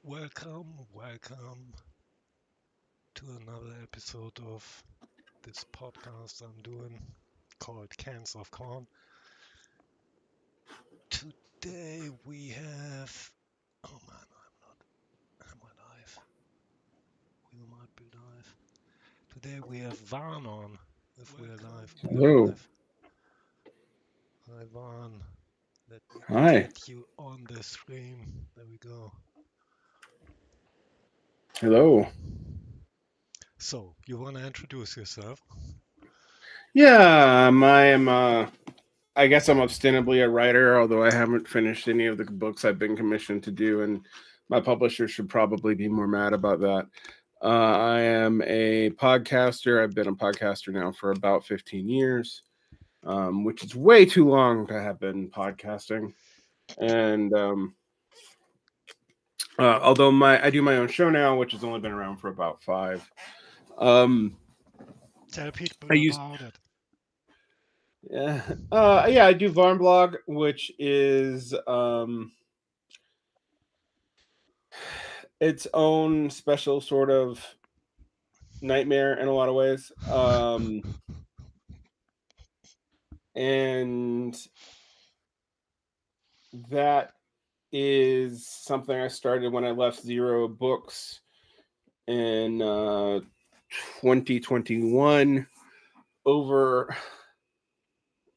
Welcome to another episode of this podcast I'm doing called Cans of Corn. Today we have, oh man, am I live? We might be live. Today we have Varn on. If we're live, we are Hello. live. Hi Varn, let me Hi. get you on the screen. There we go. Hello. So, you want to introduce yourself? Yeah, I guess I'm ostensibly a writer, although I haven't finished any of the books I've been commissioned to do, and my publisher should probably be more mad about that. I am a podcaster. I've been a podcaster now for about 15 years, which is way too long to have been podcasting. And although I do my own show now, which has only been around for about 5. Um, Tell I people used about it. Yeah. I do Varn blog, which is its own special sort of nightmare in a lot of ways. And that is something I started when I left Zero Books in 2021 over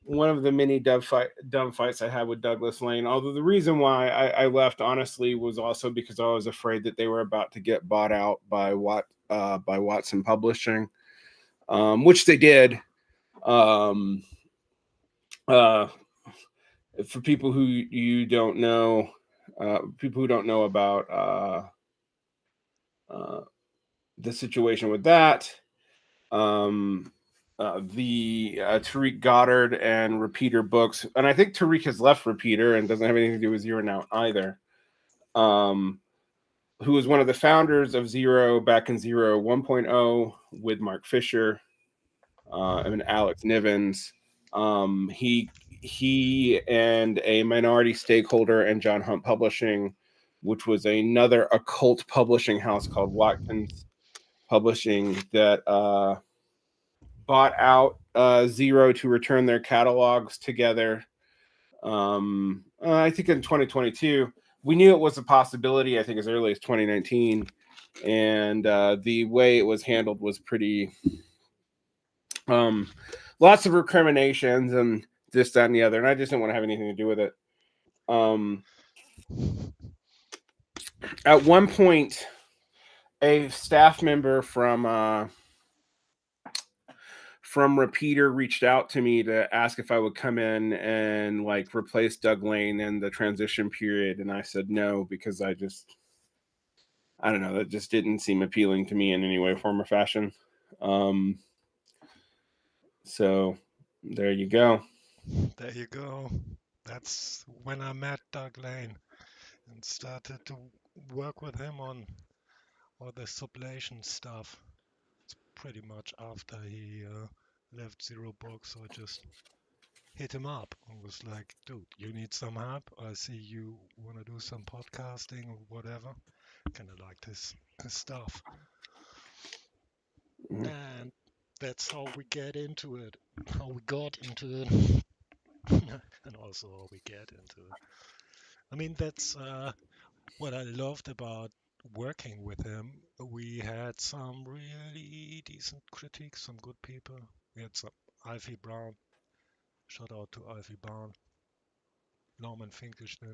one of the many dumb fights I had with Douglas Lane. Although the reason why I left, honestly, was also because I was afraid that they were about to get bought out by Watson Publishing, which they did. Um, for people who you don't know, people who don't know about the situation with that. The Tariq Goddard and Repeater books, and I think Tariq has left Repeater and doesn't have anything to do with Zero now either. Who was one of the founders of Zero back in Zero 1.0 with Mark Fisher and Alex Nivens. He and a minority stakeholder and John Hunt Publishing, which was another occult publishing house called Watkins Publishing, that bought out Zero to return their catalogs together. I think in 2022, we knew it was a possibility. I think as early as 2019, and the way it was handled was pretty. Lots of recriminations and this, that, and the other, and I just didn't want to have anything to do with it. At one point, a staff member from Repeater reached out to me to ask if I would come in and like replace Doug Lane in the transition period, and I said no because I don't know, that just didn't seem appealing to me in any way, form, or fashion. So there you go. There you go. That's when I met Doug Lane and started to work with him on all the sublation stuff. It's pretty much after he left Zero Books. So I just hit him up and was like, dude, you need some help? I see you want to do some podcasting or whatever. Kind of liked his stuff. And that's how we get into it. How we got into it. And also how we get into it. I mean, that's what I loved about working with him. We had some really decent critics, some good people. We had some Alfie Brown. Shout out to Alfie Brown, Norman Finkelstein.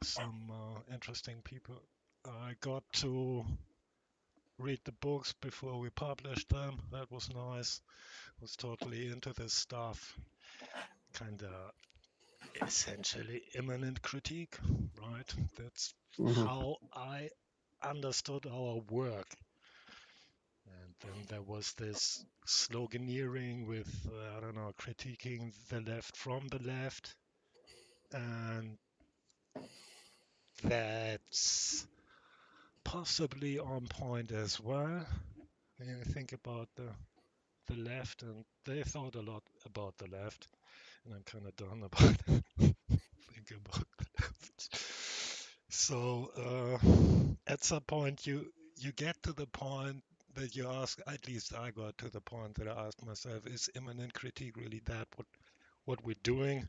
Some interesting people. I got to read the books before we published them. That was nice. Was totally into this stuff. Kind of essentially immanent critique, right? That's Mm-hmm. how I understood our work. And then there was this sloganeering with, I don't know, critiquing the left from the left. And that's possibly on point as well. When you think about the left, and they thought a lot about the left, and I'm kind of done about thinking about the left. So at some point, you get to the point that you ask. At least I got to the point that I asked myself: Is immanent critique really that what we're doing,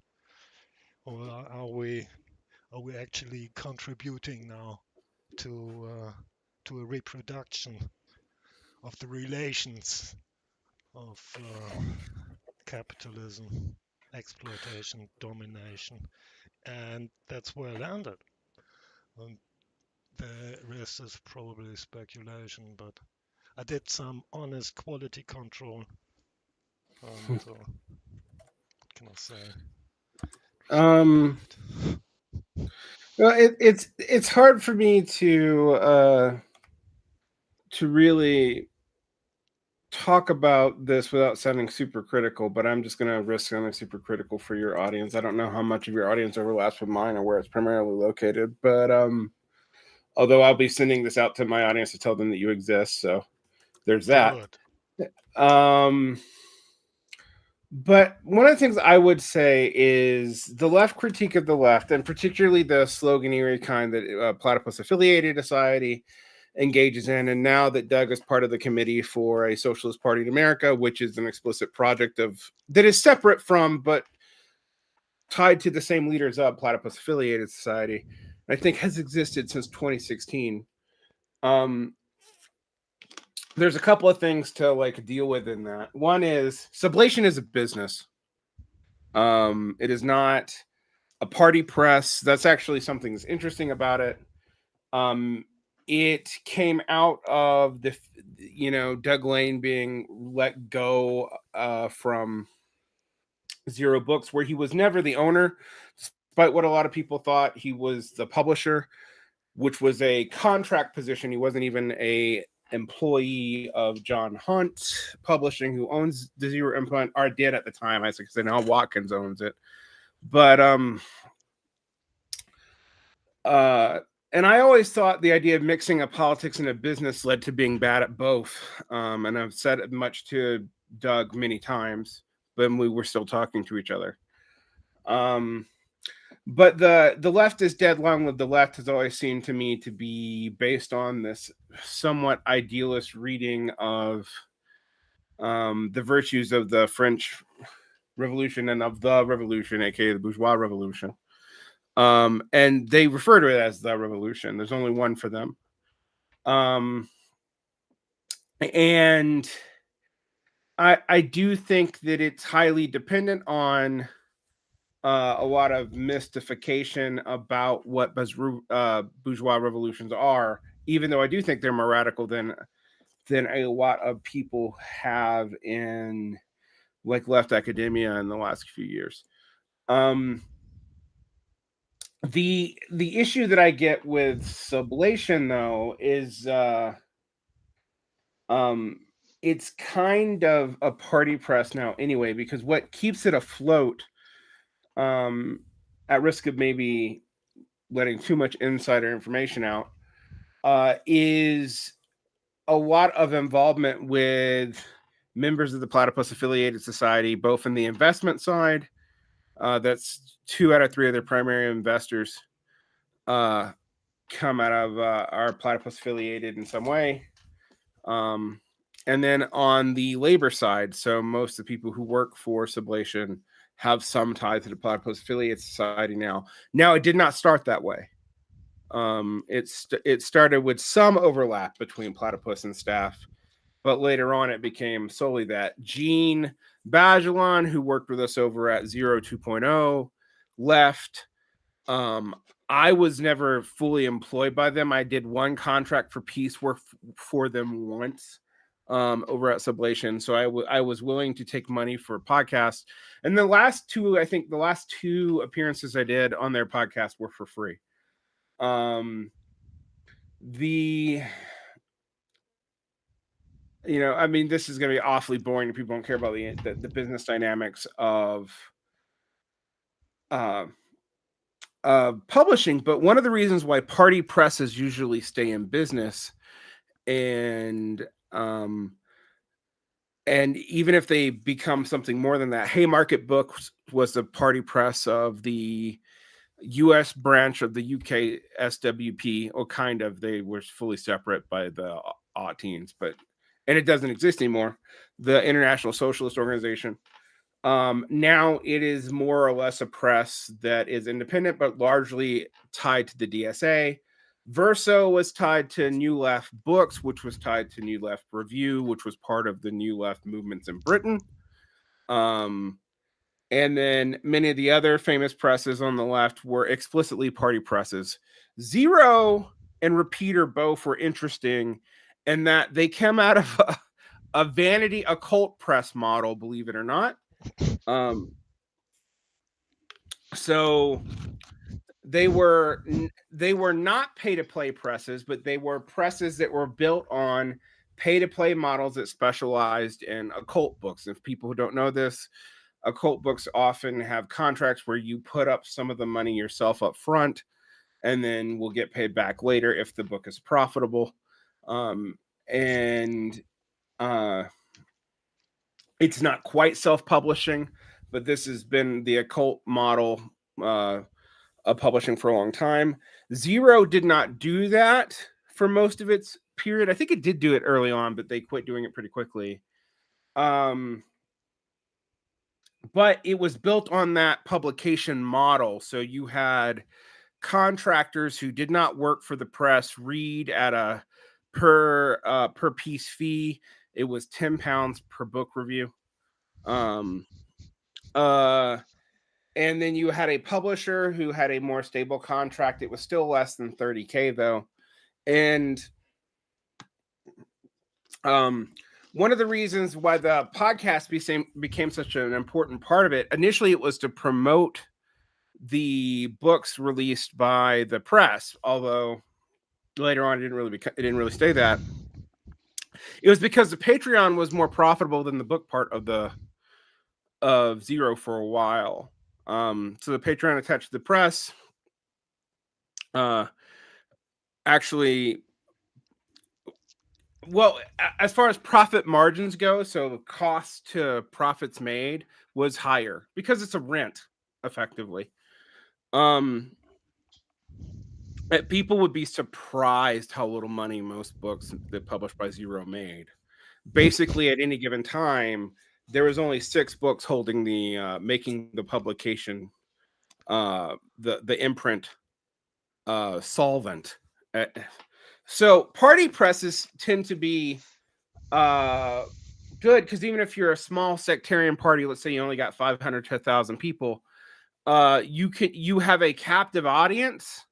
or are we actually contributing now to a reproduction of the relations of capitalism, exploitation, domination, and that's where I landed. Um, the rest is probably speculation, but I did some honest quality control, and what can I say? Um, Survived. well, it's hard for me to really talk about this without sounding super critical, but I'm just going to risk sounding super critical for your audience. I don't know how much of your audience overlaps with mine or where it's primarily located, but although I'll be sending this out to my audience to tell them that you exist, so there's that. Good. Um, but one of the things I would say is the left critique of the left, and particularly the sloganeering kind that Platypus Affiliated Society engages in. And now that Doug is part of the committee for a Socialist Party in America, which is an explicit project of that is separate from but tied to the same leaders of Platypus Affiliated Society, I think has existed since 2016. Um, there's a couple of things to like deal with in that. One is sublation is a business. It is not a party press. That's actually something that's interesting about it. Um, it came out of the, Doug Lane being let go from Zero Books, where he was never the owner, despite what a lot of people thought. He was the publisher, which was a contract position. He wasn't even a employee of John Hunt Publishing, who owns the Zero Imprint, or did at the time. I said now Watkins owns it, but and I always thought the idea of mixing a politics and a business led to being bad at both. And I've said it much to Doug many times, but we were still talking to each other. But the left is dead long lived. The left has always seemed to me to be based on this somewhat idealist reading of the virtues of the French Revolution and of the Revolution, aka the bourgeois revolution. And they refer to it as the revolution. There's only one for them. And I do think that it's highly dependent on a lot of mystification about what bourgeois revolutions are, even though I do think they're more radical than a lot of people have in like left academia in the last few years. The issue that I get with sublation though is it's kind of a party press now anyway, because what keeps it afloat, at risk of maybe letting too much insider information out, is a lot of involvement with members of the Platypus Affiliated Society, both in the investment side. That's 2 out of 3 of their primary investors come out of our Platypus Affiliated in some way. And then on the labor side, so most of the people who work for Sublation have some tie to the Platypus Affiliate Society now. Now, it did not start that way. It started with some overlap between Platypus and staff, but later on it became solely that. Gene Bajelon, who worked with us over at Zero 2.0, left. I was never fully employed by them. I did one contract for peace work for them once over at Sublation. So I was willing to take money for podcasts. And the last two appearances I did on their podcast were for free. This is going to be awfully boring. People don't care about the business dynamics of publishing, but one of the reasons why party presses usually stay in business, and even if they become something more than that, Haymarket Books was the party press of the U.S. branch of the UK SWP, or kind of. They were fully separate by the aughts, and it doesn't exist anymore. The International Socialist Organization. Now it is more or less a press that is independent, but largely tied to the DSA. Verso was tied to New Left Books, which was tied to New Left Review, which was part of the New Left movements in Britain. And then many of the other famous presses on the left were explicitly party presses. Zero and Repeater both were interesting in that they came out of a vanity occult press model, believe it or not. So they were not pay to play presses, but they were presses that were built on pay to play models that specialized in occult books. If people who don't know this, occult books often have contracts where you put up some of the money yourself up front and then will get paid back later if the book is profitable. And it's not quite self-publishing, but this has been the occult model of publishing for a long time. Zero did not do that for most of its period. I think it did do it early on, but they quit doing it pretty quickly. But it was built on that publication model. So you had contractors who did not work for the press read at a per piece fee. It was £10 per book review. And then you had a publisher who had a more stable contract. It was still less than $30,000 though. And one of the reasons why the podcast became such an important part of it, initially it was to promote the books released by the press, although later on it didn't really stay that. It was because the Patreon was more profitable than the book part of Zero for a while. So the Patreon attached to the press actually, well, as far as profit margins go, so the cost to profits made was higher because it's a rent, effectively. People would be surprised how little money most books that published by Zero made. Basically, at any given time, there was only 6 books holding the making the publication, the imprint solvent. So party presses tend to be good because even if you're a small sectarian party, let's say you only got 500 to 1,000 people, you have a captive audience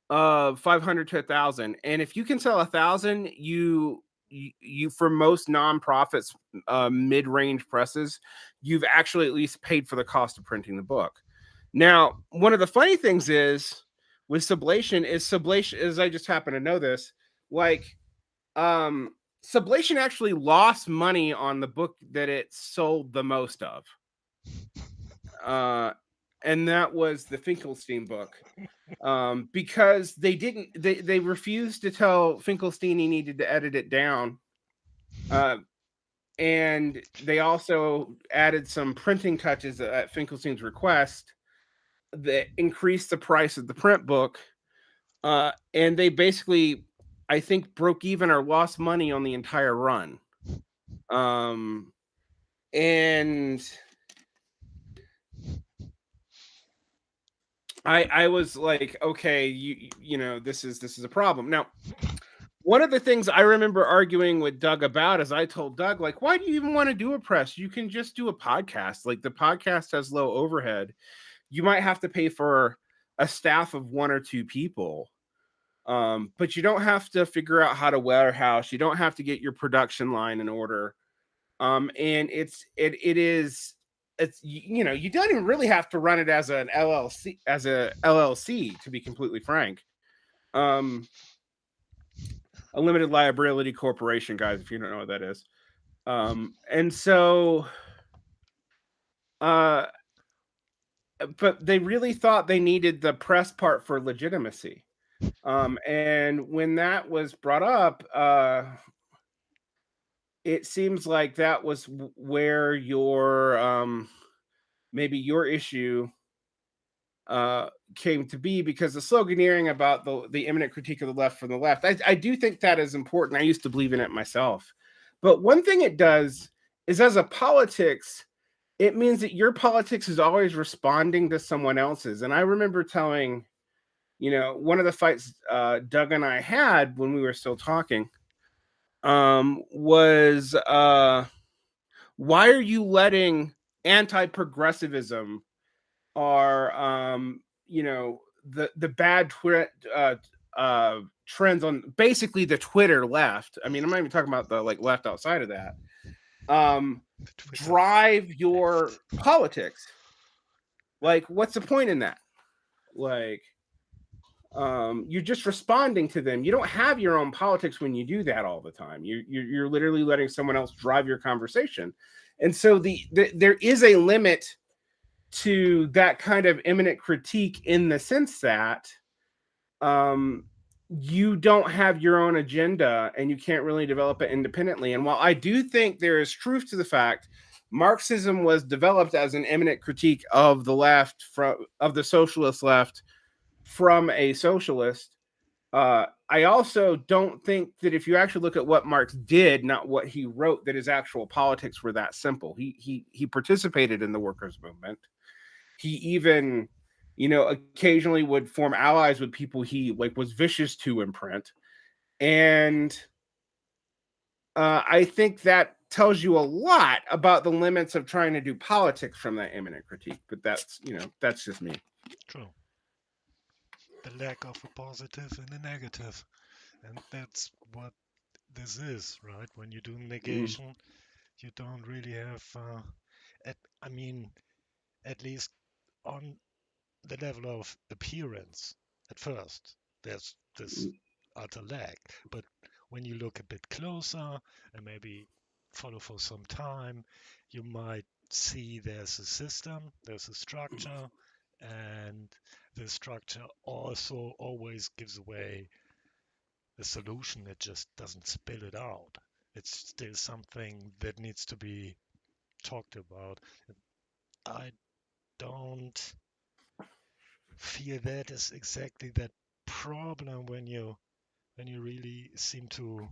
of 500 to 1,000, and if you can sell 1,000, you for most nonprofits, mid-range presses, you've actually at least paid for the cost of printing the book. Now, one of the funny things is with Sublation, is I just happen to know this, like, Sublation actually lost money on the book that it sold the most of, and that was the Finkelstein book. Because they refused to tell Finkelstein he needed to edit it down. And they also added some printing touches at Finkelstein's request that increased the price of the print book. And they basically, I think, broke even or lost money on the entire run. And I was like, okay, you know, this is a problem. Now, one of the things I remember arguing with Doug about is I told Doug, like, why do you even want to do a press? You can just do a podcast. Like, the podcast has low overhead. You might have to pay for a staff of 1 or 2 people. But you don't have to figure out how to warehouse. You don't have to get your production line in order. And it's you know, you don't even really have to run it as an LLC, to be completely frank. A limited liability corporation, guys, if you don't know what that is. And so but they really thought they needed the press part for legitimacy. And when that was brought up, it seems like that was where your maybe your issue came to be, because the sloganeering about the imminent critique of the left from the left, I do think that is important. I used to believe in it myself. But one thing it does is, as a politics, it means that your politics is always responding to someone else's. And I remember telling, one of the fights Doug and I had when we were still talking was, why are you letting anti-progressivism, or the bad trends on basically the Twitter left? I mean, I'm not even talking about the left outside of that. Twitter Drive your left. politics. What's the point in that? You're just responding to them. You don't have your own politics when you do that all the time. You're literally letting someone else drive your conversation. And so there is a limit to that kind of imminent critique, in the sense that you don't have your own agenda and you can't really develop it independently. And while I do think there is truth to the fact Marxism was developed as an imminent critique of the left, of the socialist left, from a socialist, I also don't think that if you actually look at what Marx did, not what he wrote, that his actual politics were that simple. He participated in the workers' movement. He even, occasionally would form allies with people he was vicious to in print. And I think that tells you a lot about the limits of trying to do politics from that imminent critique. But that's just me. True. The lack of a positive and a negative. And that's what this is, right? When you do negation, you don't really have, I mean, at least on the level of appearance at first, there's this utter lag. But when you look a bit closer and maybe follow for some time, you might see there's a system, there's a structure, and the structure also always gives away the solution. It just doesn't spill it out. It's still something that needs to be talked about. I don't feel that is exactly that problem when you really seem to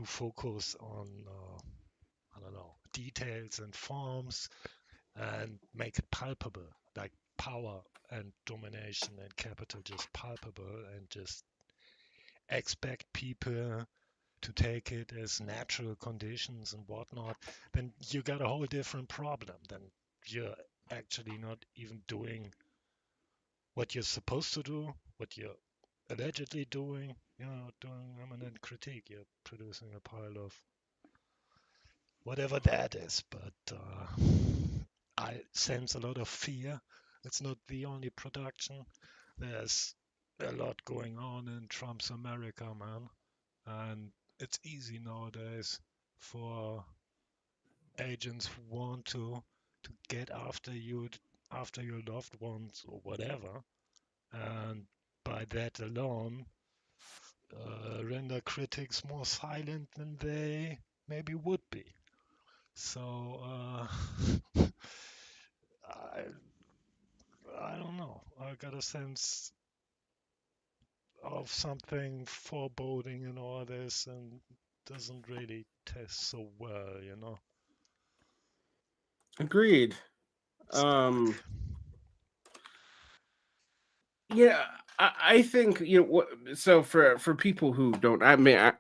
focus on I don't know, details and forms and make it palpable, like power and domination and capital just palpable, and just expect people to take it as natural conditions and whatnot. Then you got a whole different problem. Then you're actually not even doing what you're supposed to do, what you're allegedly doing. You're not doing eminent critique. You're producing a pile of whatever that is. But I sense a lot of fear. It's not the only production. There's a lot going on in Trump's America, man. And it's easy nowadays for agents who want to get after you, after your loved ones or whatever, and by that alone render critics more silent than they maybe would be. So I I don't know. I got a sense of something foreboding in all this, and doesn't really test so well, you know. Agreed. It's dark. Yeah, I think so for people who don't, I mean,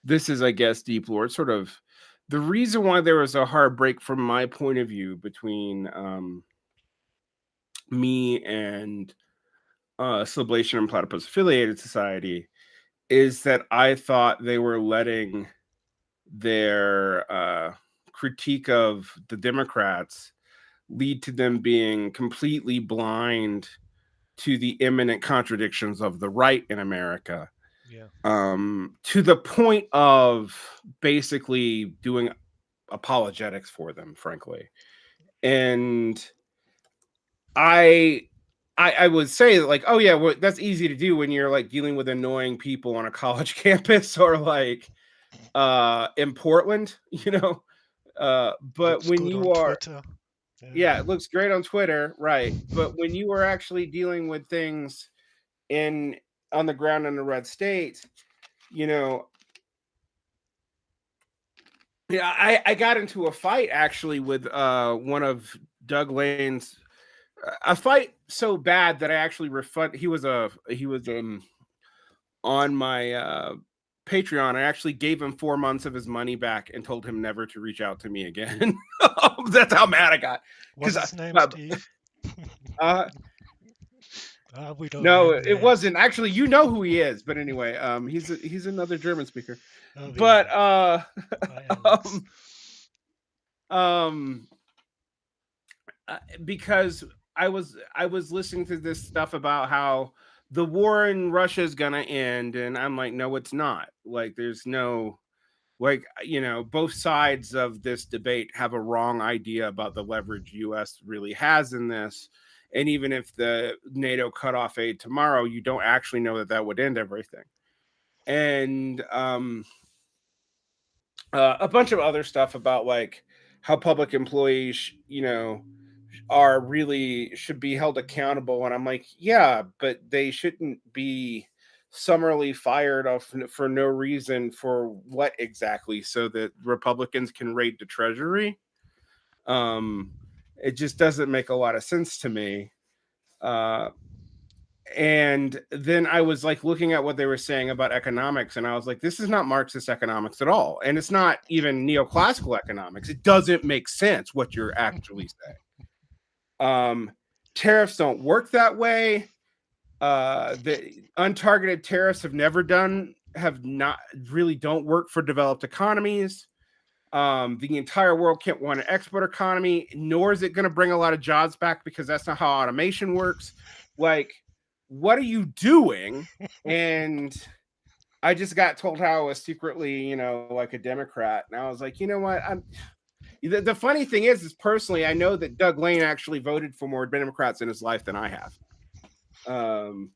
this is, I guess, deep lore. It's sort of the reason why there was a hard break from my point of view between me and Sublation and Platypus Affiliated Society is that I thought they were letting their critique of the Democrats lead to them being completely blind to the imminent contradictions of the right in America. Yeah. To the point of basically doing apologetics for them, frankly. And I would say that, oh yeah, well, that's easy to do when you're dealing with annoying people on a college campus, or in Portland, but Looks when good you on are Twitter. Yeah, Yeah. it looks great on Twitter, right? But when you were actually dealing with things in on the ground in the red state, you know, yeah, I got into a fight actually with one of Doug Lane's a fight so bad that I actually refund. He was on my Patreon. I actually gave him 4 months of his money back and told him never to reach out to me again. That's how mad I got. Was Because his name Steve? uh, We don't no, name it names. wasn't. Actually, you know who he is. But anyway, he's another German speaker. Oh, But really? Hi, Alex. um, um, because I was listening to this stuff about how the war in Russia is gonna end, and I'm like, no, it's not. Like, there's no both sides of this debate have a wrong idea about the leverage U.S. really has in this. And even if the NATO cut off aid tomorrow, you don't actually know that that would end everything. And a bunch of other stuff about like how public employees, are really should be held accountable. And I'm like, yeah, but they shouldn't be summarily fired off for no reason. For what exactly? So that Republicans can raid the Treasury. um it just doesn't make a lot of sense to me. uh and then I was like looking at what they were saying about economics, and I was like, this is not Marxist economics at all, and it's not even neoclassical economics. It doesn't make sense what you're actually saying. Tariffs don't work that way. The untargeted tariffs have not really don't work for developed economies. The entire world can't want an export economy, nor is it going to bring a lot of jobs back, because that's not how automation works. Like, what are you doing? And I just got told how I was secretly, like a Democrat, and I was like, you know what? The funny thing is personally, I know that Doug Lane actually voted for more Democrats in his life than I have. Um,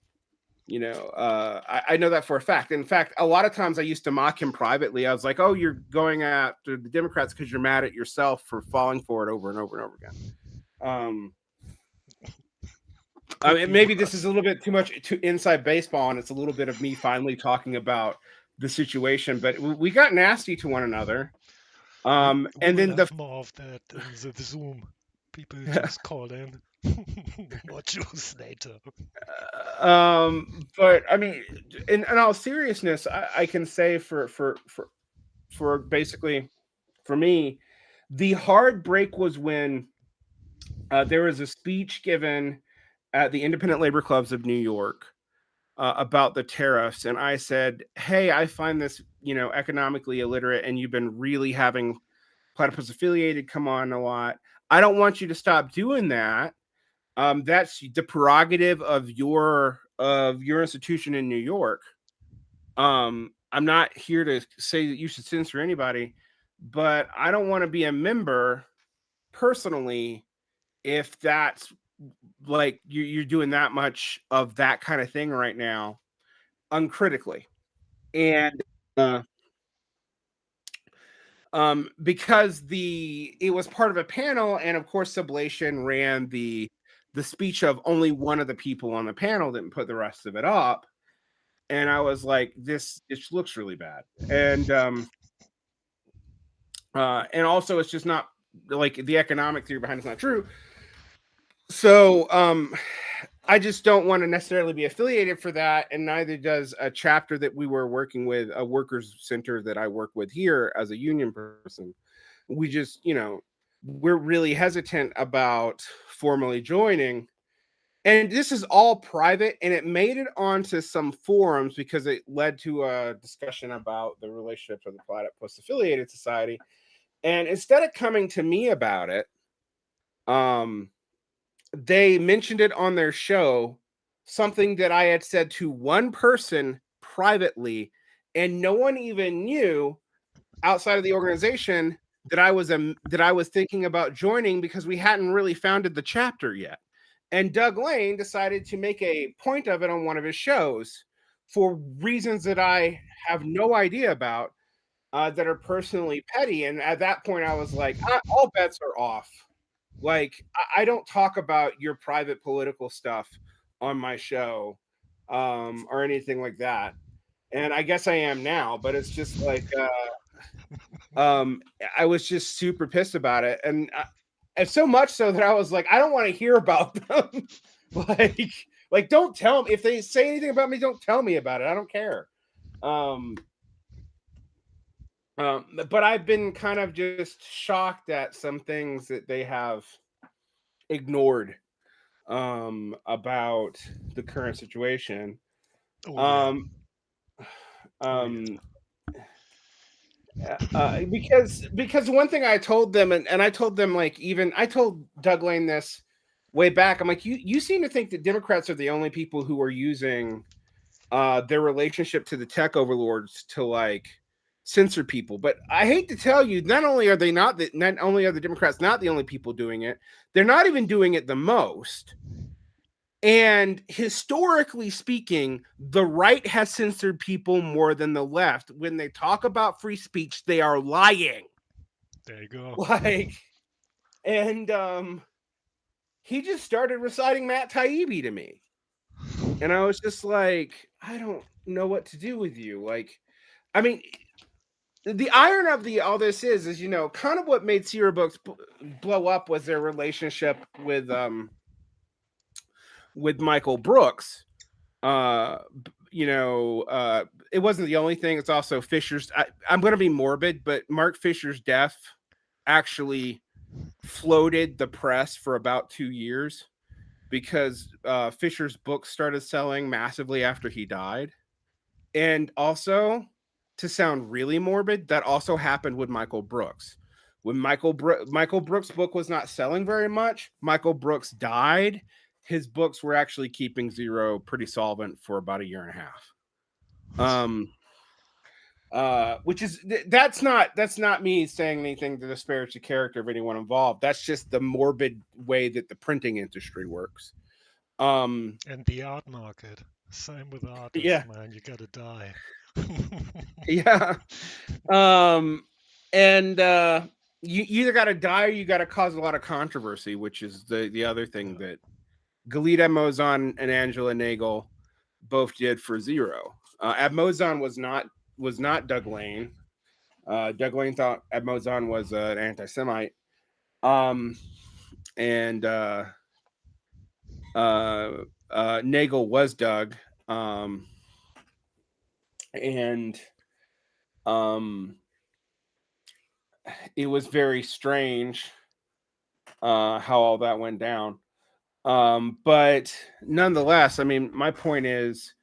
I know that for a fact. In fact, a lot of times I used to mock him privately. I was like, "Oh, you're going after the Democrats because you're mad at yourself for falling for it over and over and over again." Um, I Could mean, be maybe this is worse. a little bit too much too inside baseball, and it's a little bit of me finally talking about the situation. But we got nasty to one another. We And will then have more of that in the Zoom. People just call in. More Jews later. but I mean, in all seriousness, I can say for basically for me, the hard break was when there was a speech given at the Independent Labor Clubs of New York about the tariffs, and I said, "Hey, I find this, economically illiterate, and you've been really having platypus affiliated come on a lot. I don't want you to stop doing that. That's the prerogative of your institution in New York. I'm not here to say that you should censor anybody, but I don't want to be a member personally if that's like you're doing that much of that kind of thing right now uncritically." And uh, because it was part of a panel, and of course Sublation ran the speech of only one of the people on the panel, didn't put the rest of it up. And I was like, this it looks really bad. And also it's just not like the economic theory behind it's not true. So I just don't want to necessarily be affiliated for that, and neither does a chapter that we were working with, a workers center that I work with here as a union person. We just, we're really hesitant about formally joining. And this is all private, and it made it onto some forums because it led to a discussion about the relationships of the Platypus Affiliated Society. And instead of coming to me about it, um, they mentioned it on their show, something that I had said to one person privately, and no one even knew outside of the organization that I was thinking about joining, because we hadn't really founded the chapter yet. And Doug Lane decided to make a point of it on one of his shows for reasons that I have no idea about, that are personally petty. And at that point, I was like, all bets are off. Like, I don't talk about your private political stuff on my show, or anything like that. And I guess I am now, but it's just like, um, I was just super pissed about it, and so much so that I was like, I don't want to hear about them. like, don't tell me if they say anything about me. Don't tell me about it. I don't care. Um, but I've been kind of just shocked at some things that they have ignored, about the current situation. Oh yeah. Um, Oh yeah. um, because one thing I told them, and I told them, like, even I told Doug Lane this way back. I'm like, you seem to think that Democrats are the only people who are using their relationship to the tech overlords to, like, censor people. But I hate to tell you, not only are the Democrats not the only people doing it, they're not even doing it the most. And historically speaking, the right has censored people more than the left. When they talk about free speech, they are lying. There you go. Like, and he just started reciting Matt Taibbi to me. And I was just like, I don't know what to do with you. Like, I mean, the iron of all this is, kind of what made Sierra Books blow up was their relationship with Michael Brooks. uh it wasn't the only thing. It's also Fisher's. I'm going to be morbid, but Mark Fisher's death actually floated the press for about 2 years, because Fisher's books started selling massively after he died. And also, to sound really morbid, that also happened with Michael Brooks. When Michael Brooks' book was not selling very much, Michael Brooks died. His books were actually keeping zero pretty solvent for about a year and a half. Which is that's not me saying anything to disparage the character of anyone involved. That's just the morbid way that the printing industry works. And the art market. Same with artists, Yeah, man. You gotta die. yeah. And you either got to die or you got to cause a lot of controversy, which is the other thing Yeah. that Galita Mozan and Angela Nagel both did for Zero. Abmozan was not Doug Lane. Doug Lane thought Abmozan was an anti-Semite. And Nagel was Doug. And it was very strange how all that went down. But nonetheless, I mean, my point is,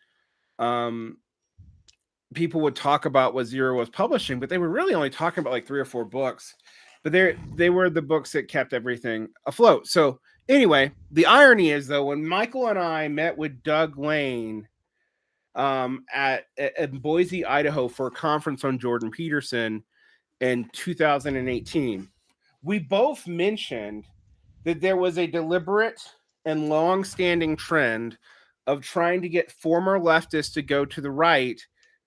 people would talk about what Zero was publishing, but they were really only talking about like 3 or 4 books. But they were the books that kept everything afloat. So anyway, the irony is, though, when Michael and I met with Doug Lane at Boise, Idaho, for a conference on Jordan Peterson in 2018, we both mentioned that there was a deliberate and long-standing trend of trying to get former leftists to go to the right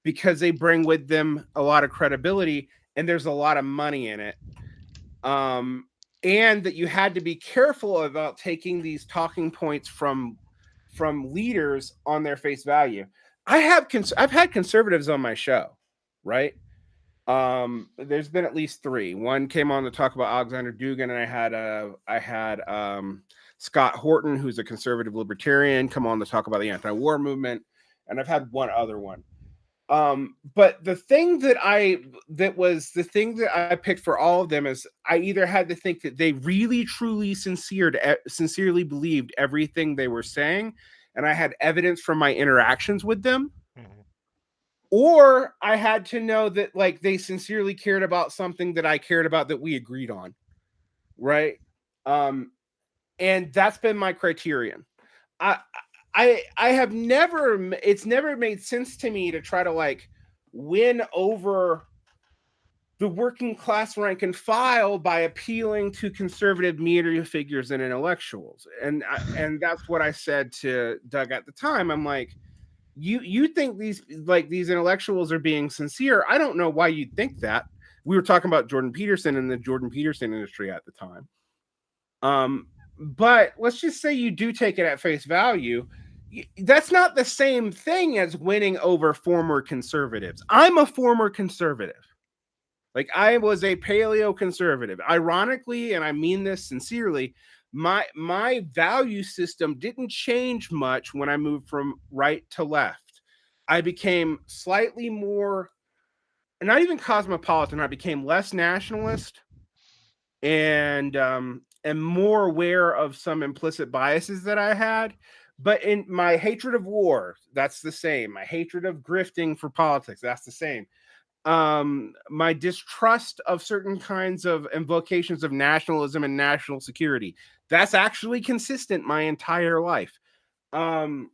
because they bring with them a lot of credibility and there's a lot of money in it. And that you had to be careful about taking these talking points from leaders on their face value. I've had conservatives on my show, right? There's been at least 3. One came on to talk about Alexander Dugin, and I had Scott Horton, who's a conservative libertarian, come on to talk about the anti-war movement, and I've had one other one. But the thing that I picked for all of them is I either had to think that they really, truly, sincerely believed everything they were saying, and I had evidence from my interactions with them, Mhm. or I had to know that, like, they sincerely cared about something that I cared about that we agreed on, right? And that's been my criterion. I have never, it's never made sense to me to try to, like, win over the working class rank and file by appealing to conservative media figures and intellectuals. And that's what I said to Doug at the time. I'm like, you think these intellectuals are being sincere? I don't know why you'd think that. We were talking about Jordan Peterson and the Jordan Peterson industry at the time. But let's just say you do take it at face value. That's not the same thing as winning over former conservatives. I'm a former conservative. Like I was a paleo conservative. Ironically, and I mean this sincerely, my value system didn't change much when I moved from right to left. I became slightly more, not even cosmopolitan. I became less nationalist and more aware of some implicit biases that I had. But in my hatred of war, that's the same. My hatred of grifting for politics, that's the same. My distrust of certain kinds of invocations of nationalism and national security, that's actually consistent my entire life. And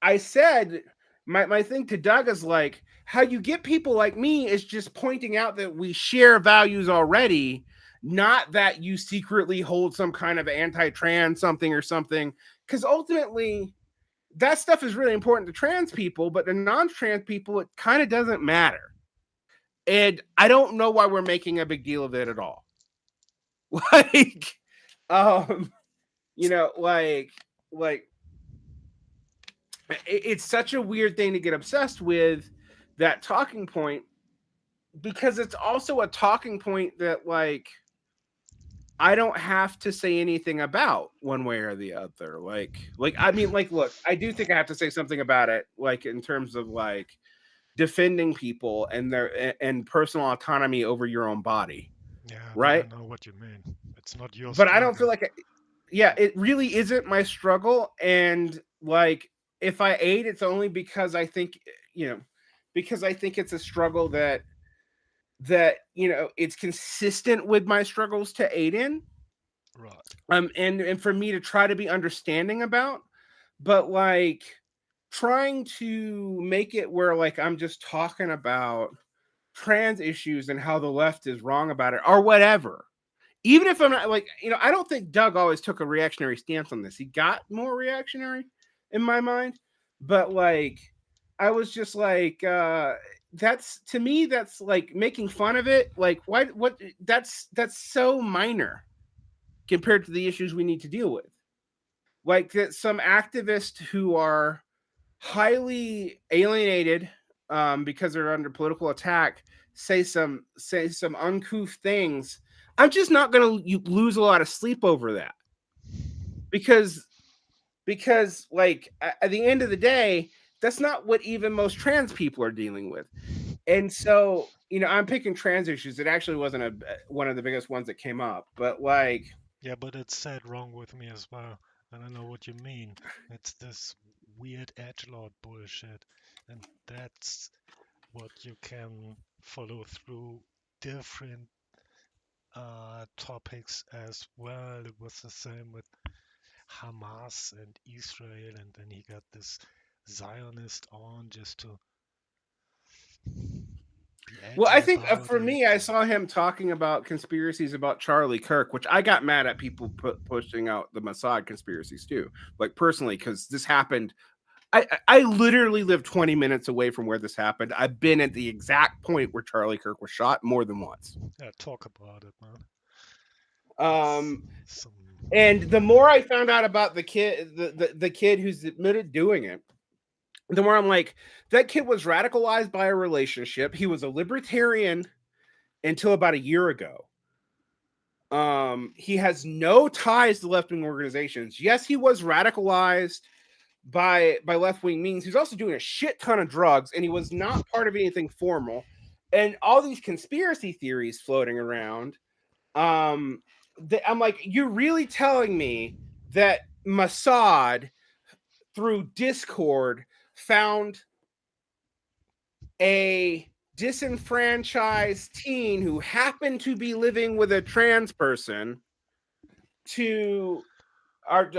I said, my thing to Doug is like, how you get people like me is just pointing out that we share values already, not that you secretly hold some kind of anti-trans something or something. Because ultimately, that stuff is really important to trans people, but to non-trans people, it kind of doesn't matter. And I don't know why we're making a big deal of it at all. Like, um, you know, like it's such a weird thing to get obsessed with, that talking point, because it's also a talking point that like I don't have to say anything about one way or the other. Like I mean, like, look, I do think I have to say something about it, like in terms of like defending people and their and personal autonomy over your own body, Yeah, but I right? know what you mean. It's not your But I don't struggle. feel like yeah, it really isn't my struggle. And like, if I ate, it's only because I think, you know, because I think it's a struggle that you know it's consistent with my struggles to aid in, Right. and for me to try to be understanding about. But like, trying to make it where like I'm just talking about trans issues and how the left is wrong about it or whatever. Even if I'm not, like, you know, I don't think Doug always took a reactionary stance on this. He got more reactionary in my mind, but like, I was just like, that's, to me, that's like making fun of it. Like, what? That's so minor compared to the issues we need to deal with. Like that, some activists who are highly alienated because they're under political attack say some uncouth things. I'm just not going to lose a lot of sleep over that, because like at the end of the day, that's not what even most trans people are dealing with. And so, you know, I'm picking trans issues. It actually wasn't one of the biggest ones that came up, but like, Yeah, but it's said wrong with me as well. And I know what you mean. It's this weird edgelord bullshit. And that's what you can follow through different topics as well. It was the same with Hamas and Israel, and then he got this Zionist on just to be well, I edgy think about for it. me, I And saw him talking about conspiracies about Charlie Kirk, which I got mad at people pushing out the Mossad conspiracies too. Like personally, because this happened. I literally live 20 minutes away from where this happened. I've been at the exact point where Charlie Kirk was shot more than once. yeah, talk about it, man. That's Um, some. and the more I found out about the kid who's admitted doing it, the more I'm like, that kid was radicalized by a relationship. He was a libertarian until about a year ago. He has no ties to left wing organizations. Yes, he was radicalized by left wing means. He's also doing a shit ton of drugs, and he was not part of anything formal. And all these conspiracy theories floating around. Um, I'm like, you're really telling me that Mossad through Discord found a disenfranchised teen who happened to be living with a trans person to our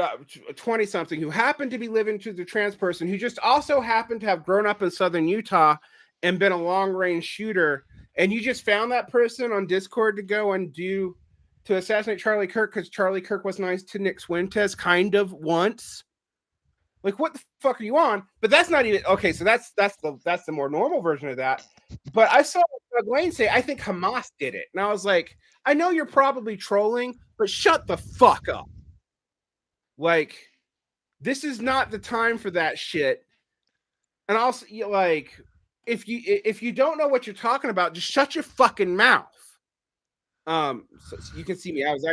20 something who happened to be living to the trans person who just also happened to have grown up in southern Utah and been a long range shooter, and you just found that person on Discord to go and do to assassinate Charlie Kirk because Charlie Kirk was nice to Nick Swintes kind of once. Like, what the fuck are you on? But that's not even okay. So that's the more normal version of that. But I saw Doug Lane say, I think Hamas did it. And I was like, I know you're probably trolling, but shut the fuck up. Like, this is not the time for that shit. And also, like, if you don't know what you're talking about, just shut your fucking mouth. So you can see me. I was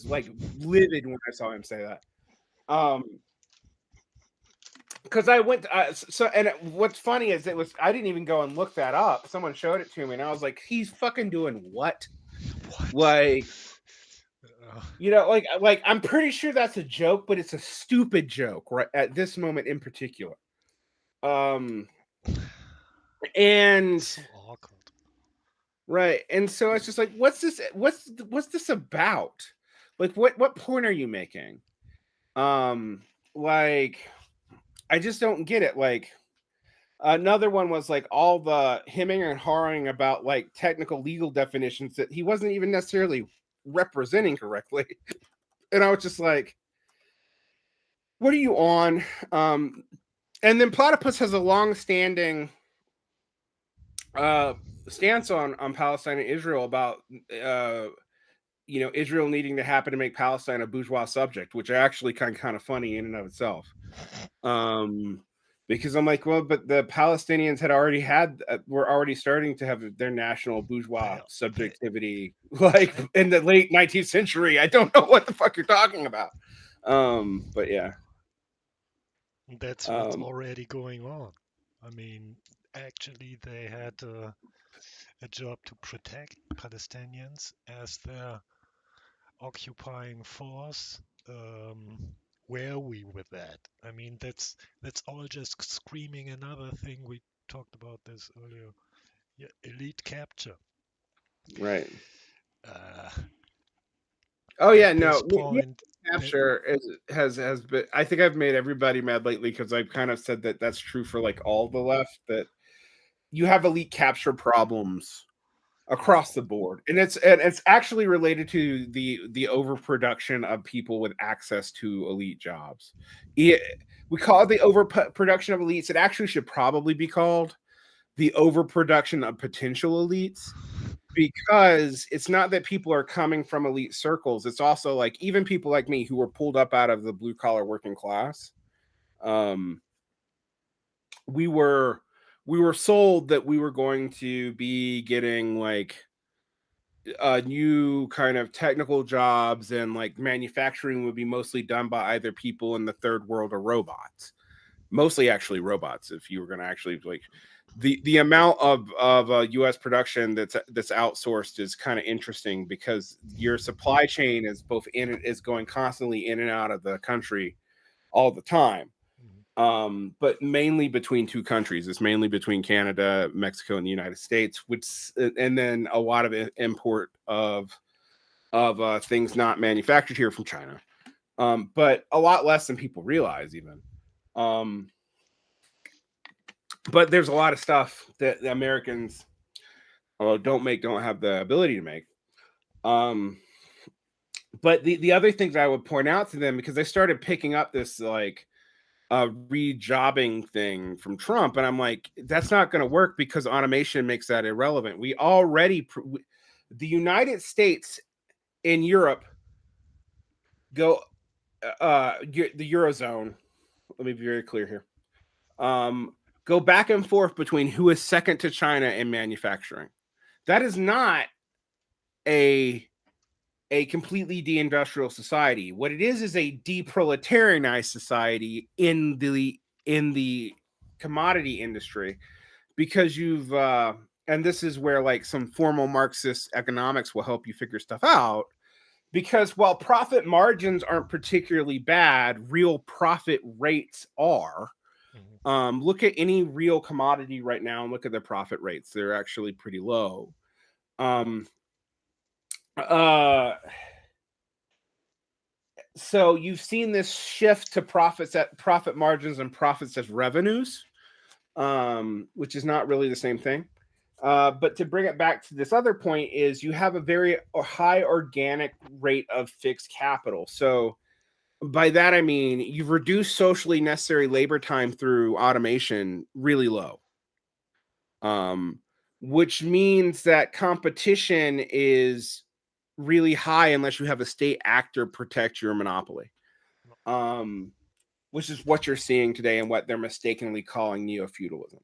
like livid when I saw him say that. Because I went what's funny is I didn't even go and look that up. Someone showed it to me, and I was like, he's fucking doing what? What? Like, like I'm pretty sure that's a joke, but it's a stupid joke right at this moment in particular. And so awkward. Right. And so it's just like, what's this about? Like, what point are you making? Like, I just don't get it. Like, another one was like all the hemming and hawing about like technical legal definitions that he wasn't even necessarily representing correctly. And I was just like, what are you on? And then Platypus has a long-standing stance on Palestine and Israel about Israel needing to happen to make Palestine a bourgeois subject, which are actually kind of funny in and of itself. Because I'm like, well, but the Palestinians were already starting to have their national bourgeois subjectivity, like in the late 19th century. I don't know what the fuck you're talking about. But yeah. That's what's already going on. I mean, actually, they had a job to protect Palestinians as their occupying force. Where are we with that? I mean, that's all just screaming another thing. We talked about this earlier. Yeah, elite capture. Right. Oh yeah, no. Point, capture has been. I think I've made everybody mad lately because I've kind of said that that's true for like all the left, that you have elite capture problems across the board, and it's actually related to the overproduction of people with access to elite jobs. We call it the overproduction of elites. It actually should probably be called the overproduction of potential elites, because it's not that people are coming from elite circles. It's also like even people like me who were pulled up out of the blue collar working class. We were sold that we were going to be getting like new kind of technical jobs, and like manufacturing would be mostly done by either people in the third world or robots. Mostly actually robots, if you were going to actually like the amount of US production that's outsourced is kind of interesting, because your supply chain is going constantly in and out of the country all the time. But mainly between two countries. It's mainly between Canada, Mexico, and the United States, and then a lot of import of things not manufactured here from China. But a lot less than people realize even. But there's a lot of stuff that the Americans don't have the ability to make. But the other things I would point out to them, because they started picking up this like rejobbing thing from Trump, and I'm like, that's not going to work, because automation makes that irrelevant. We already the United States and Europe go the Eurozone. Let me be very clear here. Go back and forth between who is second to China in manufacturing. That is not a completely deindustrial society. What it is a deproletarianized society in the commodity industry, because you've and this is where like some formal Marxist economics will help you figure stuff out. Because while profit margins aren't particularly bad, real profit rates are. Look at any real commodity right now and look at their profit rates. They're actually pretty low. So you've seen this shift to profit margins and profits as revenues, which is not really the same thing. But to bring it back to this other point is you have a very high organic rate of fixed capital. So by that, I mean, you've reduced socially necessary labor time through automation really low. which means that competition is really high unless you have a state actor protect your monopoly, which is what you're seeing today and what they're mistakenly calling neo-feudalism.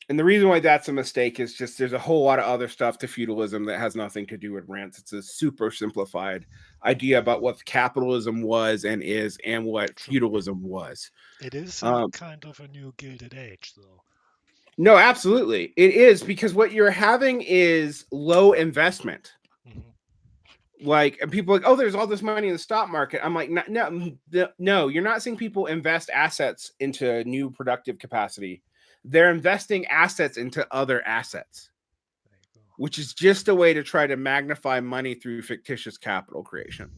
And the reason why that's a mistake is just there's a whole lot of other stuff to feudalism that has nothing to do with rents. It's a super simplified idea about what capitalism was and is and what True. feudalism was. It is a kind of a new Gilded Age, though. No, absolutely. It is, because what you're having is low investment. Hmm. Like, and people are like, oh, there's all this money in the stock market. I'm like, no, you're not seeing people invest assets into new productive capacity. They're investing assets into other assets, There you go. which is just a way to try to magnify money through fictitious capital creation.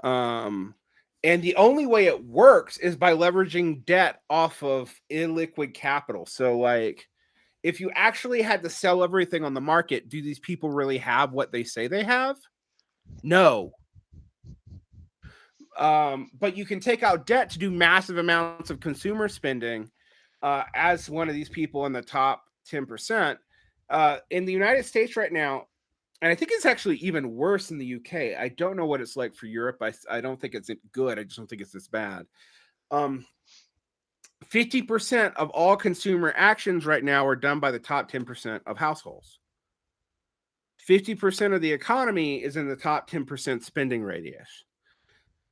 Um, and the only way it works is by leveraging debt off of illiquid capital. So, like, if you actually had to sell everything on the market, do these people really have what they say they have? No. But you can take out debt to do massive amounts of consumer spending. As one of these people in the top 10%, in the United States right now, and I think it's actually even worse in the UK. I don't know what it's like for Europe. I don't think it's good. I just don't think it's this bad. 50% of all consumer actions right now are done by the top 10% of households. 50% of the economy is in the top 10% spending radius.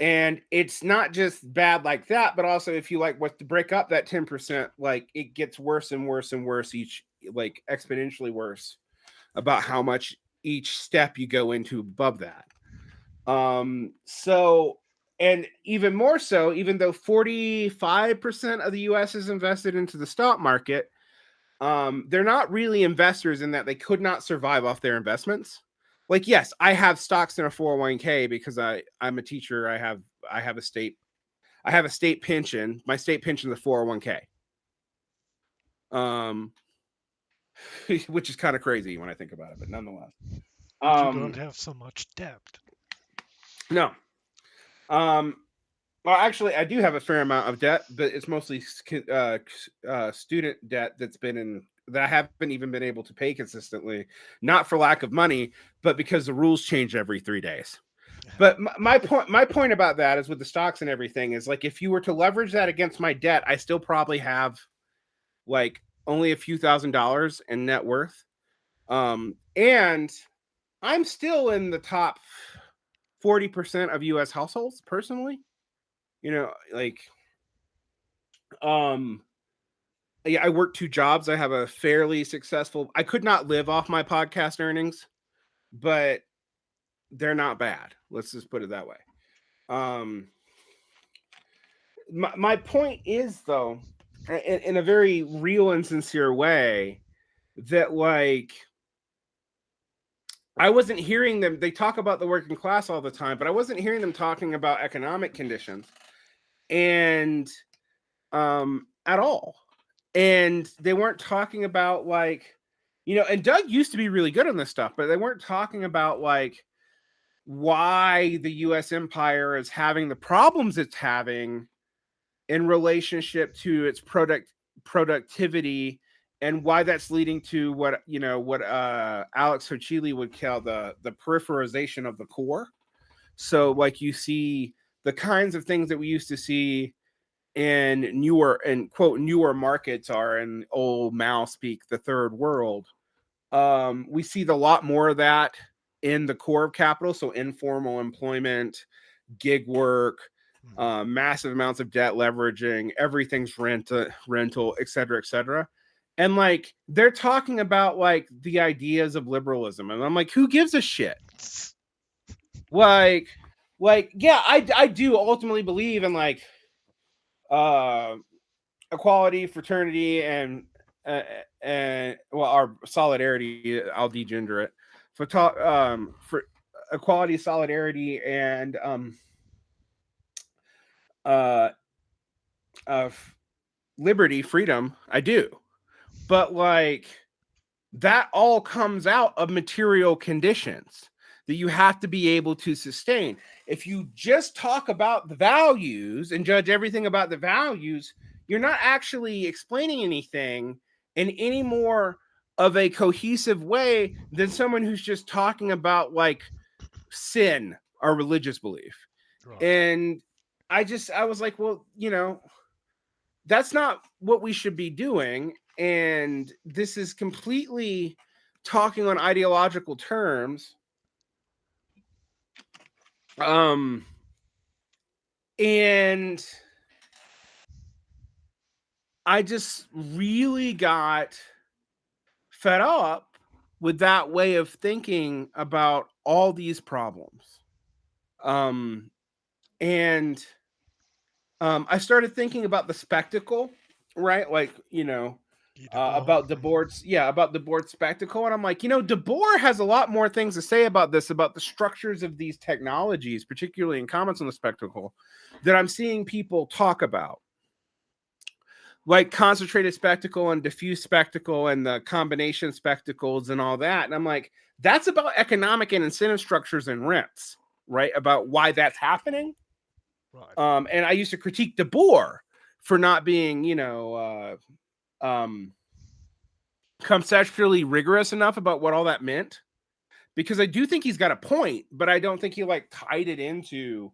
And it's not just bad like that, but also if you like what to break up that 10%, like it gets worse and worse and worse each, like exponentially worse about how much each step you go into above that. So, and even more so, even though 45% of the US is invested into the stock market, they're not really investors in that they could not survive off their investments. Like, yes, I have stocks in a 401k because I'm a teacher. I have a state pension. My state pension is a 401k. Which is kind of crazy when I think about it, but nonetheless. But you don't have so much debt. No. Well, actually, I do have a fair amount of debt, but it's mostly student debt that I haven't even been able to pay consistently, not for lack of money, but because the rules change every 3 days. But my point about that is with the stocks and everything is like, if you were to leverage that against my debt, I still probably have like only a few $1,000s in net worth. And I'm still in the top 40% of US households personally. Like, yeah, I work 2 jobs. I have a fairly successful, I could not live off my podcast earnings, but they're not bad. Let's just put it that way. My point is, though, in a very real and sincere way, that like I wasn't hearing them. They talk about the working class all the time, but I wasn't hearing them talking about economic conditions and at all. And they weren't talking about like, and Doug used to be really good on this stuff, but they weren't talking about like why the US empire is having the problems it's having in relationship to its productivity, and why that's leading to what Alex Hochuli would call the peripherization of the core. So like you see the kinds of things that we used to see in newer markets are in old Mao speak, the third world. We see a lot more of that in the core of capital. So informal employment, gig work, massive amounts of debt leveraging, everything's rental, et cetera, et cetera. And like, they're talking about like the ideas of liberalism. And I'm like, who gives a shit? Like, yeah, I do ultimately believe in like, equality, fraternity, and well, our solidarity. I'll degender it for equality, solidarity, and liberty, freedom. I do, but like that all comes out of material conditions that you have to be able to sustain. If you just talk about the values and judge everything about the values, you're not actually explaining anything. in any more of a cohesive way than someone who's just talking about like sin or religious belief. Right. And I was like, well, that's not what we should be doing. And this is completely talking on ideological terms. Um, and I just really got fed up with that way of thinking about all these problems. Um, and I started thinking about the spectacle, right? Like, Guy Debord. about Debord's, yeah, about Debord's spectacle. And I'm like, Debord has a lot more things to say about this, about the structures of these technologies, particularly in comments on the spectacle, that I'm seeing people talk about. Like concentrated spectacle and diffuse spectacle and the combination spectacles and all that. And I'm like, that's about economic and incentive structures and rents, right? About why that's happening. Right. And I used to critique Debord for not being, conceptually rigorous enough about what all that meant, because I do think he's got a point, but I don't think he like tied it into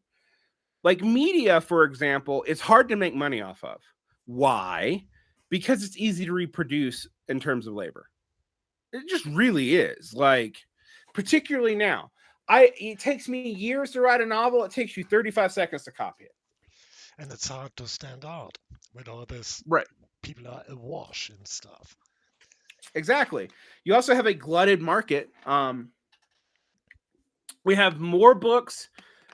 like media, for example. It's hard to make money off of. Why? Because it's easy to reproduce in terms of labor. It just really is. Like, particularly now, it takes me years to write a novel. It takes you 35 seconds to copy it. And it's hard to stand out with all this. Right. People are awash and stuff. Exactly. You also have a glutted market. We have more books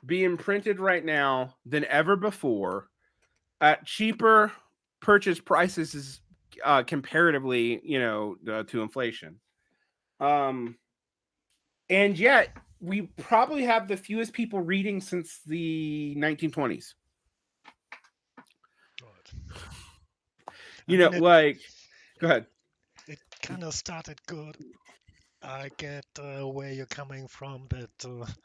being printed right now than ever before at cheaper purchase prices, is comparatively, to inflation. And yet we probably have the fewest people reading since the 1920s. Right. I mean, Like, go ahead. it kind of started good. I get where you're coming from, that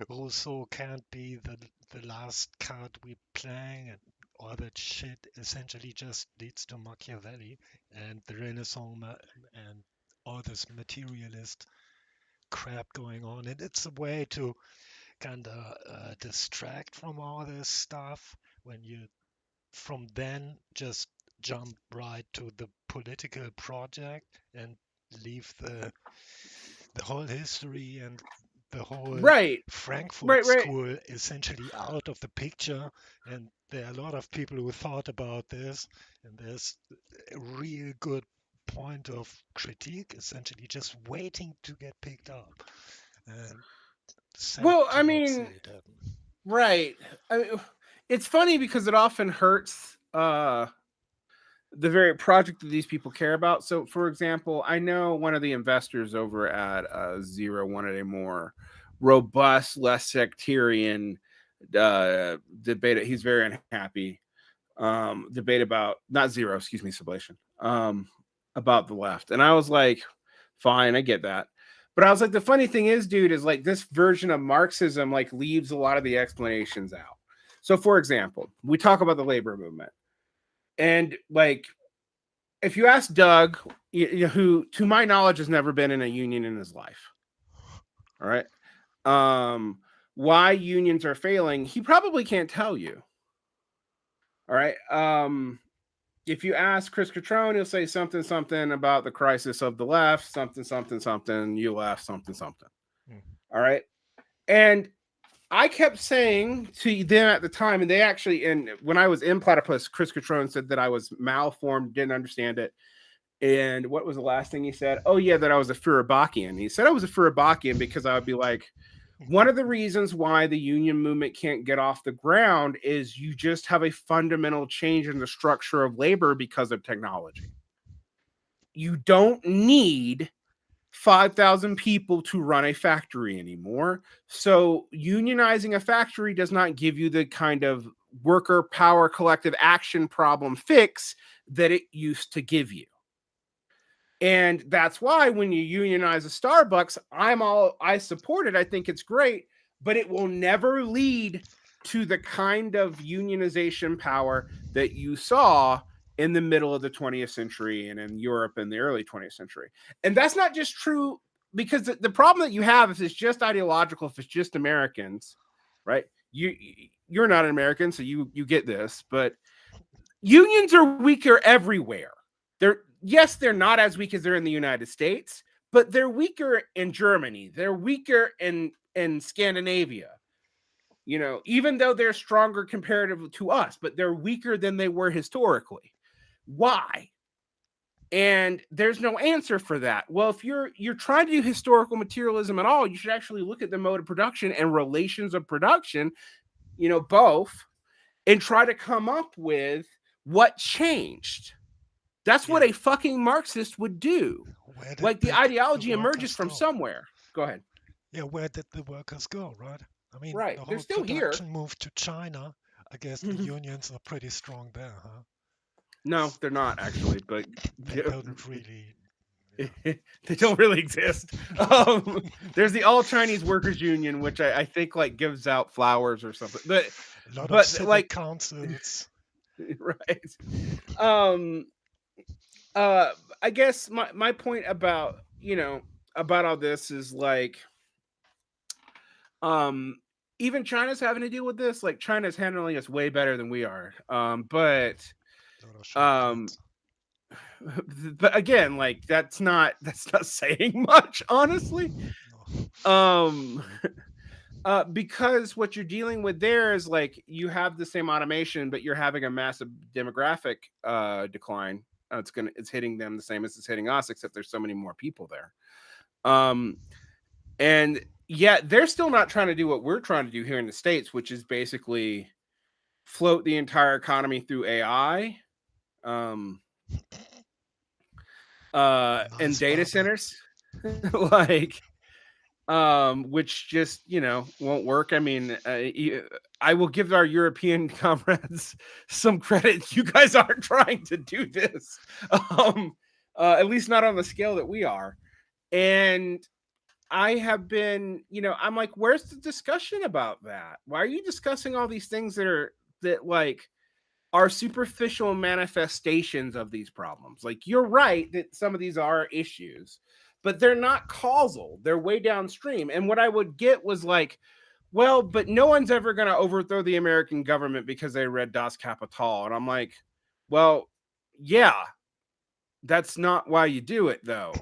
Rousseau can't be the last card we're playing, and all that shit essentially just leads to Machiavelli and the Renaissance and all this materialist crap going on. And it's a way to kind of distract from all this stuff when you from then just jump right to the political project and leave the whole history and the whole Right. Frankfurt Right. school essentially out of the picture. And there are a lot of people who thought about this, and there's a real good point of critique essentially just waiting to get picked up. And sad Well, to I not see mean, it happen. right. I mean, it's funny because it often hurts the very project that these people care about. So, for example, I know one of the investors over at Zero wanted a more robust, less sectarian debate. He's very unhappy. Debate about, not Zero, excuse me, Sublation. About the left. And I was like, fine, I get that. But I was like, the funny thing is, dude, is like this version of Marxism like leaves a lot of the explanations out. So, for example, we talk about the labor movement. And like, if you ask Doug, who to my knowledge has never been in a union in his life, all right, why unions are failing, he probably can't tell you. All right. If you ask Chris Catrone, he'll say something about the crisis of the left, something, you left, something. Mm. All right. And I kept saying to them at the time, and they actually, and when I was in Platypus, Chris Catrone said that I was malformed, didn't understand it. And what was the last thing he said? Oh, yeah, that I was a Furibachian. He said I was a Furibachian because I would be like, one of the reasons why the union movement can't get off the ground is you just have a fundamental change in the structure of labor because of technology. You don't need 5,000 people to run a factory anymore. So unionizing a factory does not give you the kind of worker power collective action problem fix that it used to give you. And that's why when you unionize a Starbucks, I support it. I think it's great, but it will never lead to the kind of unionization power that you saw in the middle of the 20th century and in Europe in the early 20th century. And that's not just true because the problem that you have, if it's just ideological, if it's just Americans, right? You're not an American, so you get this, but unions are weaker everywhere. They're not as weak as they're in the United States, but they're weaker in Germany. They're weaker in Scandinavia. Even though they're stronger comparatively to us, but they're weaker than they were historically. Why? And there's no answer for that. Well, if you're trying to do historical materialism at all, you should actually look at the mode of production and relations of production, both, and try to come up with what changed. That's what a fucking Marxist would do. Like the ideology emerges from somewhere. Go ahead. Yeah, where did the workers go, right? I mean, right. the They're whole still production here. moved to China. I guess the unions are pretty strong there, huh? No, they're not actually, but they don't really. Yeah. They don't really exist. There's the All Chinese Workers Union, which I think like gives out flowers or something. But a lot of civic councils, right? I guess my point about about all this is like, even China's having to deal with this. Like China's handling us way better than we are. But again, like that's not saying much, honestly. Because what you're dealing with there is like you have the same automation, but you're having a massive demographic decline. It's hitting them the same as it's hitting us, except there's so many more people there. And yet they're still not trying to do what we're trying to do here in the States, which is basically float the entire economy through AI. And data centers, like, which just won't work. I mean, I will give our European comrades some credit. You guys aren't trying to do this, at least not on the scale that we are. And I have been, I'm like, where's the discussion about that? Why are you discussing all these things that are superficial manifestations of these problems? Like, you're right that some of these are issues, but they're not causal. They're way downstream. And what I would get was like, well, but no one's ever going to overthrow the American government because they read Das Kapital. And I'm like, well, yeah, that's not why you do it, though.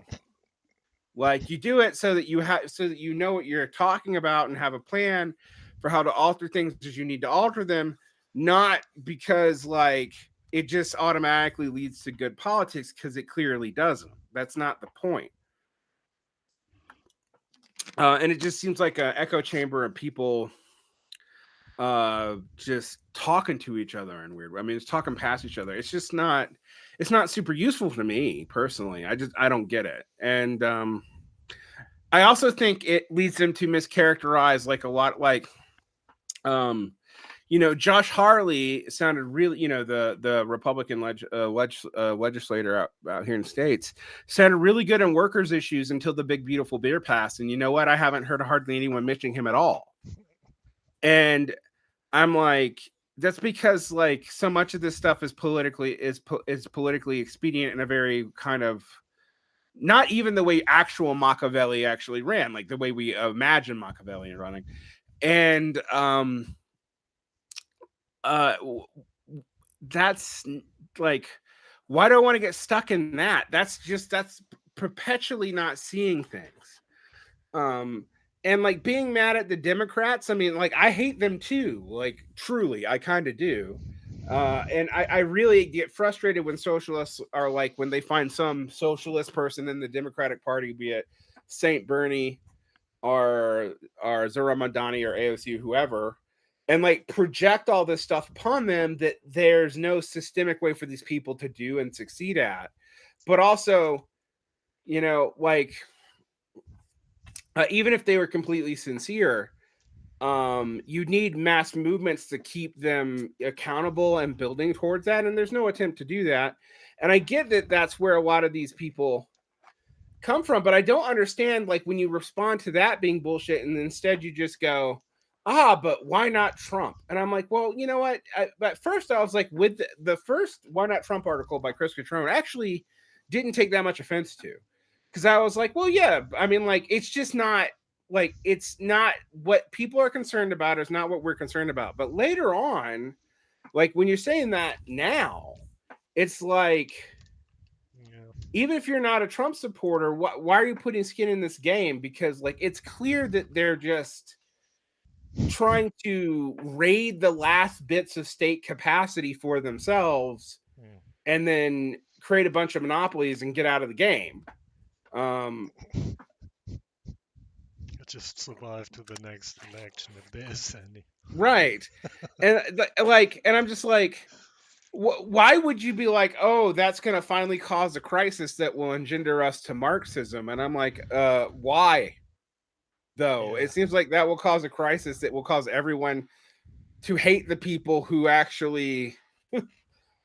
Like, you do it so that you know what you're talking about and have a plan for how to alter things as you need to alter them, not because like it just automatically leads to good politics, because it clearly doesn't. That's not the point. And it just seems like an echo chamber of people just talking to each other in weird. I mean, it's talking past each other. It's just not. It's not super useful to me personally. I don't get it. And I also think it leads them to mischaracterize like a lot, like Josh Hawley sounded really, the Republican legislator out here in the States sounded really good on workers' issues until the big beautiful bill passed. And you know what? I haven't heard hardly anyone mentioning him at all. And I'm like, that's because like so much of this stuff is politically expedient in a very kind of, not even the way actual Machiavelli actually ran, like the way we imagine Machiavelli running. And that's like, why do I want to get stuck in that? That's perpetually not seeing things. And like being mad at the Democrats, I mean, like I hate them too, like truly, I kind of do. And I really get frustrated when socialists are like, when they find some socialist person in the Democratic Party, be it St. Bernie or Zora Madani or AOC, whoever, and like project all this stuff upon them that there's no systemic way for these people to do and succeed at. But also, like, even if they were completely sincere, you need mass movements to keep them accountable and building towards that. And there's no attempt to do that. And I get that that's where a lot of these people come from, but I don't understand, like, when you respond to that being bullshit and instead you just go, but why not Trump? And I'm like, well, you know what? At first, I was like, with the first Why Not Trump article by Chris Cutrone, actually didn't take that much offense to. Because I was like, well, yeah, I mean, like, it's just not, like, it's not what people are concerned about, is not what we're concerned about. But later on, like, when you're saying that now, it's like, Yeah. even if you're not a Trump supporter, why are you putting skin in this game? Because, like, it's clear that they're just trying to raid the last bits of state capacity for themselves Mm. and then create a bunch of monopolies and get out of the game. Um, Just survive to the next election if there is any. right. And like, and I'm just like, why would you be like, oh, that's going to finally cause a crisis that will engender us to Marxism? And I'm like, why? Though Yeah. it seems like that will cause a crisis that will cause everyone to hate the people who actually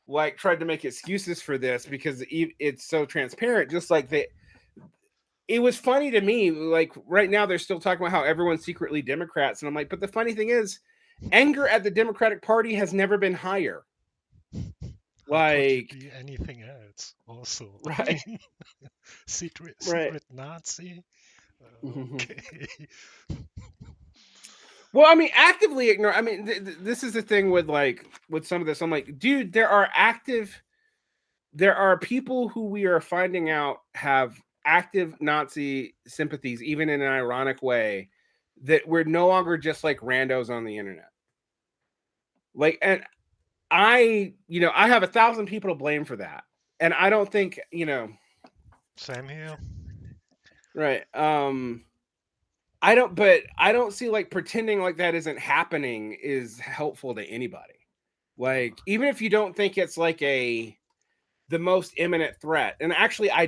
like tried to make excuses for this, because it's so transparent. Just like it was funny to me. Like right now, they're still talking about how everyone's secretly Democrats, and I'm like, but the funny thing is, anger at the Democratic Party has never been higher. How could you Like, be anything else? Also, I right, mean, secret right. secret Nazi. Mhm. Okay. Well, I mean, actively ignore. I mean, this is the thing with like with some of this. I'm like, dude, there are people who we are finding out have active Nazi sympathies, even in an ironic way, that we're no longer just like randos on the internet. Like, and I have 1,000 people to blame for that. And I don't think, Same here. right. I don't see like pretending like that isn't happening is helpful to anybody. Like, even if you don't think it's like the most imminent threat. And actually, I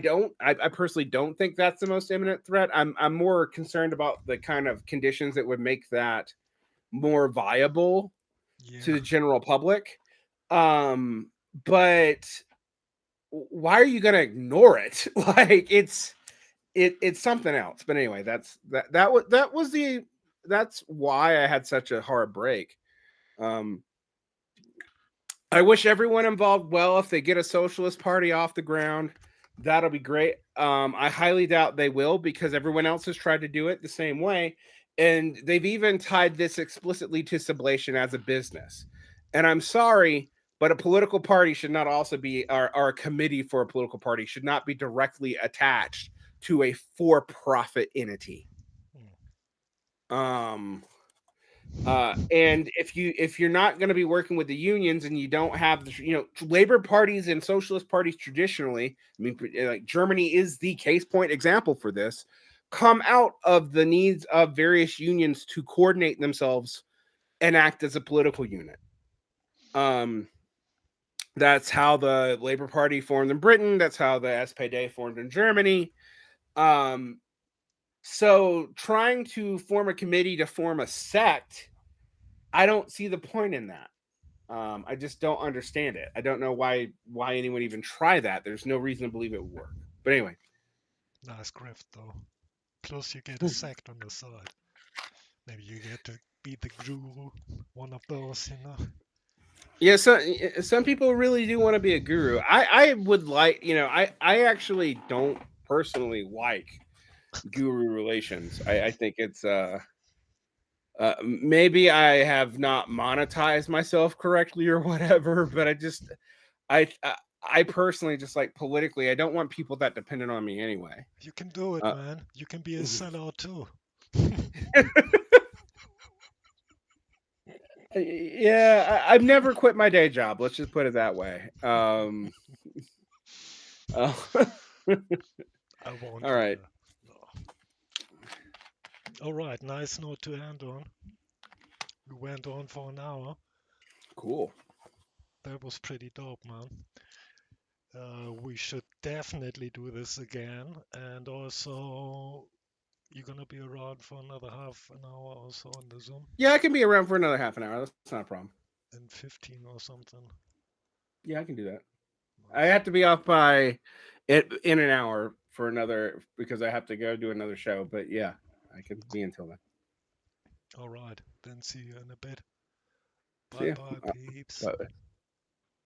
personally don't think that's the most imminent threat. I'm more concerned about the kind of conditions that would make that more viable to Yeah. the general public. Um, but why are you gonna ignore it? Like it's something else. But anyway, that's why I had such a hard break. Um, I wish everyone involved well. If they get a socialist party off the ground, that'll be great. I highly doubt they will, because everyone else has tried to do it the same way. And they've even tied this explicitly to sublation as a business. And I'm sorry, but a political party should not also be, or a committee for a political party should not be directly attached to a for profit entity. Um, and if you're not going to be working with the unions, and you don't have labor parties and socialist parties traditionally, I mean, like Germany is the case point example for this, come out of the needs of various unions to coordinate themselves and act as a political unit. Um, that's how the Labor Party formed in Britain. That's how the SPD formed in Germany. Um, so trying to form a committee to form a sect, I don't see the point in that. I just don't understand it. I don't know why anyone even try that. There's no reason to believe it would work. But anyway, Nice grift though. Plus you get a sect on the side. Maybe you get to be the guru. One of those. yeah. So some people really do want to be a guru. I would like, I actually don't personally like guru relations. I think it's maybe I have not monetized myself correctly or whatever, but I personally just like politically, I don't want people that dependent on me anyway. You can do it, Uh, man. You can be a sellout too. yeah, I've never quit my day job. Let's just put it that way. Uh, I won't all right, either. No. All right, nice note to end on. We went on for an hour. cool. That was pretty dope, man. We should definitely do this again. And also, you're gonna be around for another half an hour or so on the Zoom Yeah, I can be around for another half an hour. That's not a problem. in 15 or something. Yeah, I can do that. I Nice. have to be off by it in an hour for another, because I have to go do another show. But yeah, I can be until then. All right. and see you in a bit. See Bye ya. bye, peeps. Bye.